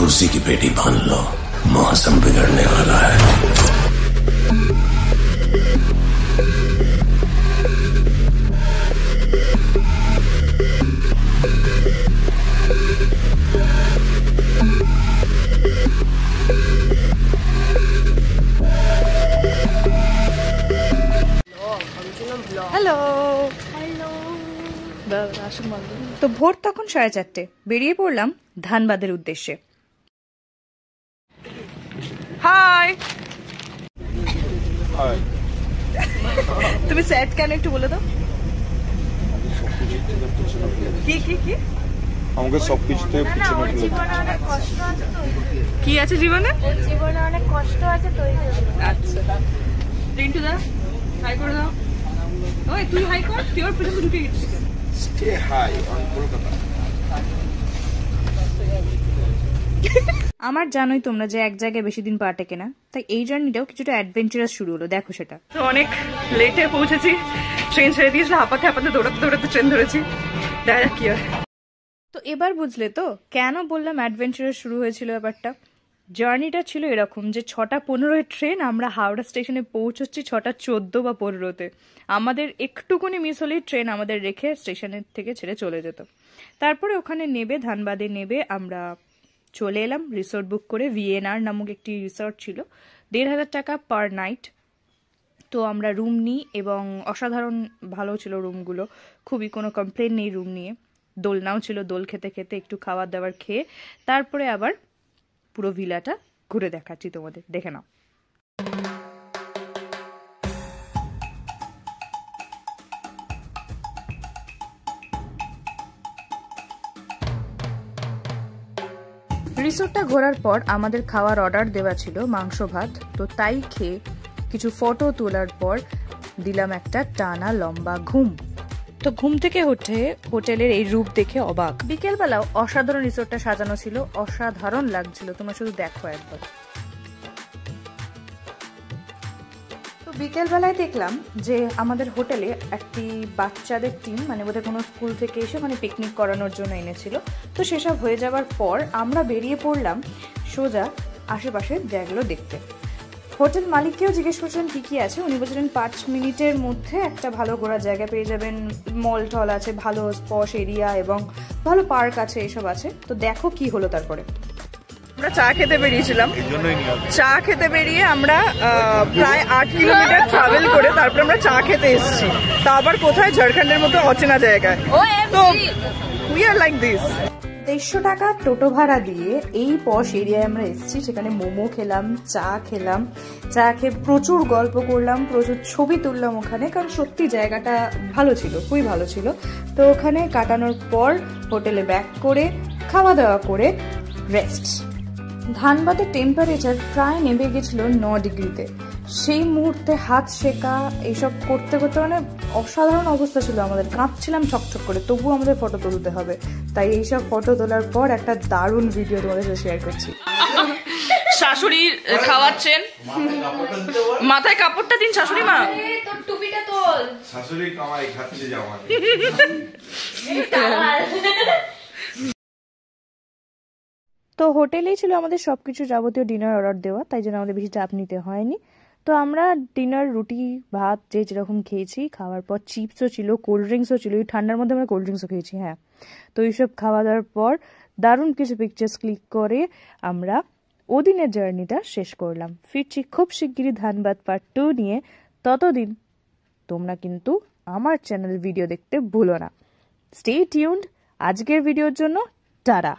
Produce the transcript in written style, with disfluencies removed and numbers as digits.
कुर्सी की पेटी बांध लो, मौसम बिगड़ने वाला है। হ্যালো। তো ভোর তখন 4:30, বেরিয়ে পড়লাম ধানবাদের উদ্দেশ্যে। হাই। তুমি স্যাড কেন একটু বলে দাও। কি কি কি আমাকে সবকিছুতে পিছনে ফেলে কি আছে জীবনে? জীবনে অনেক কষ্ট আছে তো। আচ্ছা রিন্টু দা হাই করে দাও। ওই তুই হাই কর, তুই ওর পিছনে ঢুকে গেছিস। Stay high on Kolkata. আমার জানোই তোমরা যে এক জায়গায় বেশি দিন পা টেকে না, তাই এই জার্নিটাও কিছুটা অ্যাডভেঞ্চারাস শুরু হলো। দেখো সেটা তো অনেক লেটে পৌঁছেছি, ট্রেন ছেড়ে দিয়েছিল, হাঁপাতে হাঁপাতে দৌড়াতে দৌড়াতে ট্রেন ধরেছি। দেখা যাক কি হয়। তো এবার বুঝলে তো কেন বললাম অ্যাডভেঞ্চারাস শুরু হয়েছিল ব্যাপারটা। জার্নিটা ছিল এরকম যে 6:15 ট্রেন, আমরা হাওড়া স্টেশনে পৌঁছচ্ছি 6:14 বা 15-তে। আমাদের একটুকুনি মিস হলেই ট্রেন আমাদের রেখে স্টেশনের থেকে ছেড়ে চলে যেত। তারপরে ওখানে নেবে, ধানবাদে নেবে আমরা চলে এলাম রিসোর্ট বুক করে। ভিএনআর নামক একটি রিসোর্ট ছিল, 1,500 টাকা পার নাইট। তো আমরা রুম নিই এবং অসাধারণ ভালো ছিল রুমগুলো, খুবই কোনো কমপ্লেন নেই রুম নিয়ে। দোলনাও ছিল, দোল খেতে খেতে একটু খাবার দাবার খেয়ে তারপরে আবার পুরো ভিলাটা ঘুরে দেখাচ্ছি তোমাদের, দেখে নাও। রিসোর্টটা ঘোরার পর আমাদের খাওয়ার অর্ডার দেওয়া ছিল মাংস ভাত, তো তাই খেয়ে কিছু ফটো তোলার পর দিলাম একটা টানা লম্বা ঘুম। তো ঘুম থেকে উঠে হোটেলের এই রূপ দেখে অবাক। বিকেলবেলাও অসাধারণ রিসোর্টটা সাজানো ছিল, অসাধারণ লাগছিল, তোমরা শুধু দেখো একবার। তো বিকেলবেলায় দেখলাম যে আমাদের হোটেলে একটি বাচ্চাদের টিম, মানে বোধহয় কোনো স্কুল থেকে এসে মানে পিকনিক করানোর জন্য এনেছিল। তো সেসব হয়ে যাওয়ার পর আমরা বেরিয়ে পড়লাম সোজা আশেপাশের জায়গাগুলো দেখতে। হোটেল মালিককেও জিজ্ঞেস করছিলেন কী কী আছে, উনি বলছিলেন 5 মিনিটের মধ্যে একটা ভালো ঘোরার জায়গা পেয়ে যাবেন, মল টল আছে, ভালো স্পশ এরিয়া এবং ভালো পার্ক আছে, এসব আছে। তো দেখো কি হলো তারপরে। আমরা চা খেতে বেরিয়েছিলাম, চা খেতে বেরিয়ে আমরা প্রায় 8 কিলোমিটার ট্রাভেল করে তারপর আমরা চা খেতে এসেছি, তা আবার কোথায়, ঝাড়খণ্ডের মতো অচেনা জায়গায়। তো উই আর লাইক দিস। 150 টাকা টোটো ভাড়া দিয়ে এই পশ এরিয়ায় আমরা এসেছি। সেখানে মোমো খেলাম, চা খেলাম, চা খেয়ে প্রচুর গল্প করলাম, প্রচুর ছবি তুললাম ওখানে, কারণ সত্যি জায়গাটা ভালো ছিল, খুবই ভালো ছিল। তো ওখানে কাটানোর পর হোটেলে ব্যাক করে খাওয়া দাওয়া করে রেস্ট। ধানবাদের টেম্পারেচার প্রায় নেমে গেছিল 9 ডিগ্রিতে। সেই মুহূর্তে হাত শেখা এইসব করতে করতে মানে অসাধারণ অবস্থা ছিল আমাদের, কাঁপছিলাম ছকছক করে, তবুও আমাদের ফটো তুলতে হবে। তাই এইসব ফটো তোলার পর একটা দারুণ ভিডিও তোমাদের সাথে শেয়ার করছি। শাশুড়ি খাওয়াচ্ছেন, মাথায় কাপড়টা দিন শাশুড়ি মা। তোর টুপিটা তোল। শাশুড়ি কামাই খাচ্ছে জামা। তো হোটেলেই ছিল আমাদের সবকিছু যাবতীয় ডিনার অর্ডার দেওয়া, তাই জন্য আমাদের বেশি চাপ নিতে হয়নি। তো আমরা ডিনার রুটি ভাত যে যেরকম খেয়েছি, খাওয়ার পর চিপসও ছিল, কোল্ড ড্রিঙ্কসও ছিল, এই ঠান্ডার মধ্যে আমরা কোল্ড ড্রিঙ্কসও খেয়েছি। হ্যাঁ, তো এইসব খাওয়া দাওয়ার পর দারুণ কিছু পিকচার্স ক্লিক করে আমরা ওদিনের জার্নিটা শেষ করলাম। ফিরছি খুব শিগগিরই ধানবাদ পার্ট 2 নিয়ে। ততদিন তোমরা কিন্তু আমার চ্যানেল ভিডিও দেখতে ভুলো না। স্টে টিউনড আজকের ভিডিওর জন্য। টাটা।